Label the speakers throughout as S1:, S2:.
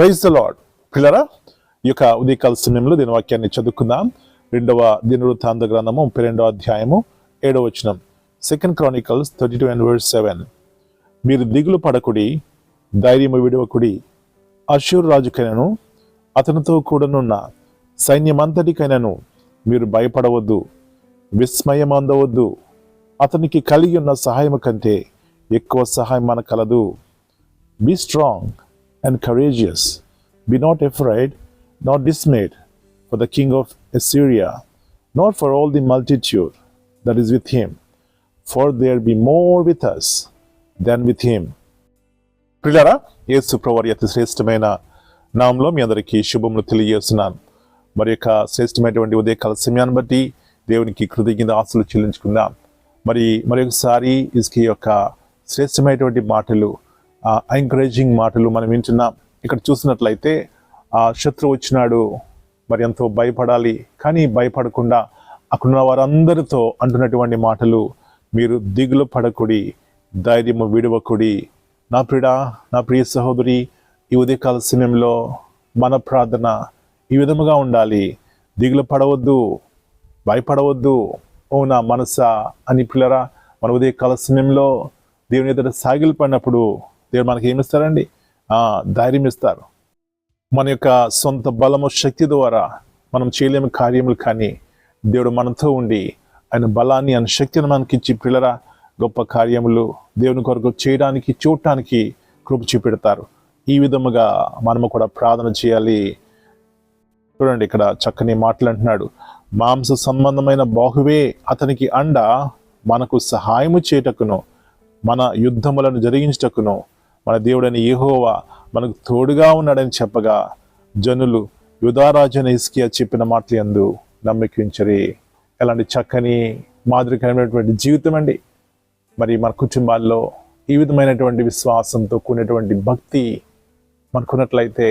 S1: Praise the lord. పిల్లరా, ఈ యొక్క ఉదయకాల సమయంలో దీని వాక్యాన్ని చదువుకుందాం. 2వ దినవృత్తాంత గ్రంథము 32వ అధ్యాయము 7వ వచనం. 2 Chronicles 32:7. మీరు దిగులు పడకుడి, ధైర్యము విడవకుడి. అష్షూరు రాజుకైనను అతనితో కూడనున్న సైన్యమంతటికైనను మీరు భయపడవద్దు, విస్మయం అందవద్దు. అతనికి కలిగి ఉన్న సహాయము కంటే ఎక్కువ సహాయం మనకు కలదు. Be strong and courageous. Be not afraid, nor dismayed for the king of Assyria, nor for all the multitude that is with him, for there be more with us than with him. ప్రియులారా, యేసు ప్రభువారి అతి శ్రేష్టమైన నామంలో మీ అందరికీ శుభములు తెలియజేస్తున్నాను. మరి యొక్క శ్రేష్టమైనటువంటి ఉదయకాల సమయాన్ని బట్టి దేవునికి కృతజ్ఞత ఆస్తులు చెల్లించుకుందాం. మరొకసారి ఇసుక యొక్క శ్రేష్టమైనటువంటి మాటలు, ఎంకరేజింగ్ మాటలు మనం వింటున్నాం. ఇక్కడ చూసినట్లయితే ఆ శత్రువు వచ్చినాడు, మరి ఎంతో భయపడాలి, కానీ భయపడకుండా అక్కడున్న వారందరితో అంటున్నటువంటి మాటలు, మీరు దిగులు పడకుడి, ధైర్యము విడవకుడి. నా ప్రియ సహోదరి, ఈ ఉదయకాల సమయంలో మన ప్రార్థన ఈ విధముగా ఉండాలి. దిగులు పడవద్దు, భయపడవద్దు, ఓ నా మనసా అని. పిల్లరా, మన ఉదయకాల సమయంలో దేవుని ఎదుట సాగిలు పడినప్పుడు దేవుడు మనకి ఏమిస్తారండి? ధైర్యం ఇస్తారు. మన యొక్క సొంత బలము, శక్తి ద్వారా మనం చేయలేని కార్యములు, కానీ దేవుడు మనతో ఉండి ఆయన బలాన్ని, ఆయన శక్తిని మనకి ఇచ్చి పిల్లరా గొప్ప కార్యములు దేవుని కొరకు చేయడానికి, చూడటానికి కృప చూపెడతారు. ఈ విధముగా మనము కూడా ప్రార్థన చేయాలి. చూడండి, ఇక్కడ చక్కని మాటలు అంటున్నాడు. మాంస సంబంధమైన బాహువే అతనికి అండ, మనకు సహాయము చేయుటకును మన యుద్ధములను జరిగించుటకును మన దేవుడైన యెహోవా మనకు తోడుగా ఉన్నాడని చెప్పగా, జనులు యూదారాజైన హిజ్కియా చెప్పిన మాటలు యందు నమ్మకించరి. ఎలాంటి చక్కని మాదిరికరమైనటువంటి జీవితం అండి. మరి మన కుటుంబాల్లో ఈ విధమైనటువంటి విశ్వాసంతో కూడినటువంటి భక్తి మనకున్నట్లయితే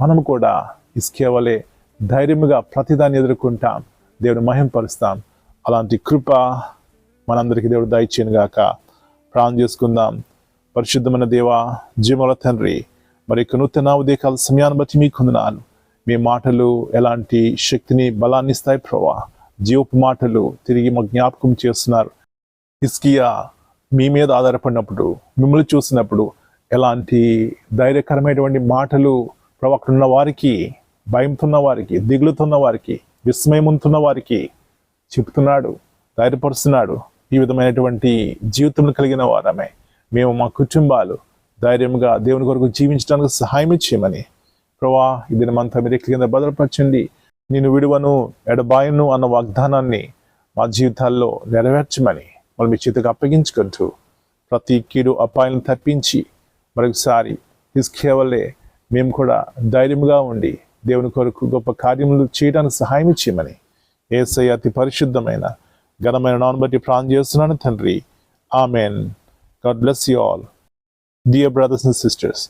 S1: మనము కూడా హిజ్కియా వలె ధైర్యముగా ప్రతిదాన్ని ఎదుర్కొంటాం, దేవుని మహింపరుస్తాం. అలాంటి కృప మనందరికీ దేవుడు దయచేయను గాక. ప్రార్థన చేసుకుందాం. పరిశుద్ధమైన దేవా, జీవముల తండ్రి, మరి నూతన ఉదయకాల సమయాన్ని బట్టి మీకు వందనాలు. మీ మాటలు ఎలాంటి శక్తిని, బలాన్ని ఇస్తాయి ప్రభువా. జీవపు మాటలు తిరిగి మా జ్ఞాపకం చేస్తున్నారు. హిజ్కియా మీ మీద ఆధారపడినప్పుడు, మిమ్మల్ని చూసినప్పుడు ఎలాంటి ధైర్యకరమైనటువంటి మాటలు ప్రభు అక్కడ ఉన్న వారికి, భయంతున్న వారికి, దిగులుతున్న వారికి, విస్మయముతున్న వారికి చెప్తున్నాడు, ధైర్యపరుస్తున్నాడు. ఈ విధమైనటువంటి జీవితం కలిగిన వారమే మేము, మా కుటుంబాలు ధైర్యంగా దేవుని కొరకు జీవించడానికి సహాయం చేయమని ప్రభా ఈ దినమంతా మీరు కింద భద్రపరచండి. నేను విడువను, ఎడబాయను అన్న వాగ్దానాన్ని మా జీవితాల్లో నెరవేర్చమని వాళ్ళు మీ చేతికి అప్పగించుకుంటూ ప్రతి కీడు అపాయాలను తప్పించి మరొకసారి హిజ్కియా వలె మేము కూడా ధైర్యంగా ఉండి దేవుని కొరకు గొప్ప కార్యములు చేయడానికి సహాయం చేయమని యేసయ్య అతి పరిశుద్ధమైన ఘనమైన నామమును బట్టి ప్రార్థన చేస్తున్నాను తండ్రి. Amen. God bless you all. Dear brothers and sisters,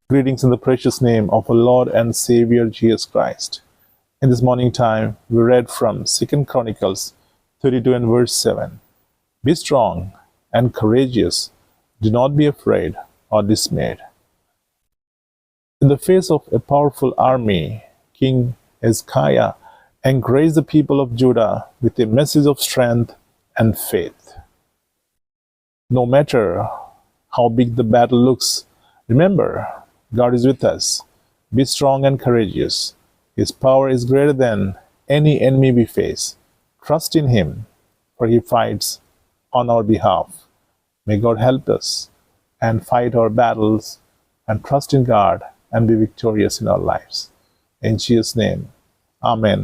S1: greetings in the precious name of our Lord and Savior Jesus Christ. In this morning time, we read from 2 Chronicles 32:7. Be strong and courageous. Do not be afraid or dismayed. In the face of a powerful army, King Hezekiah encouraged the people of Judah with a message of strength and faith. No matter how big the battle looks, remember, God is with us. Be strong and courageous. His power is greater than any enemy we face. Trust in Him, for He fights on our behalf. May God help us and fight our battles and trust in God and be victorious in our lives. In Jesus' name, Amen.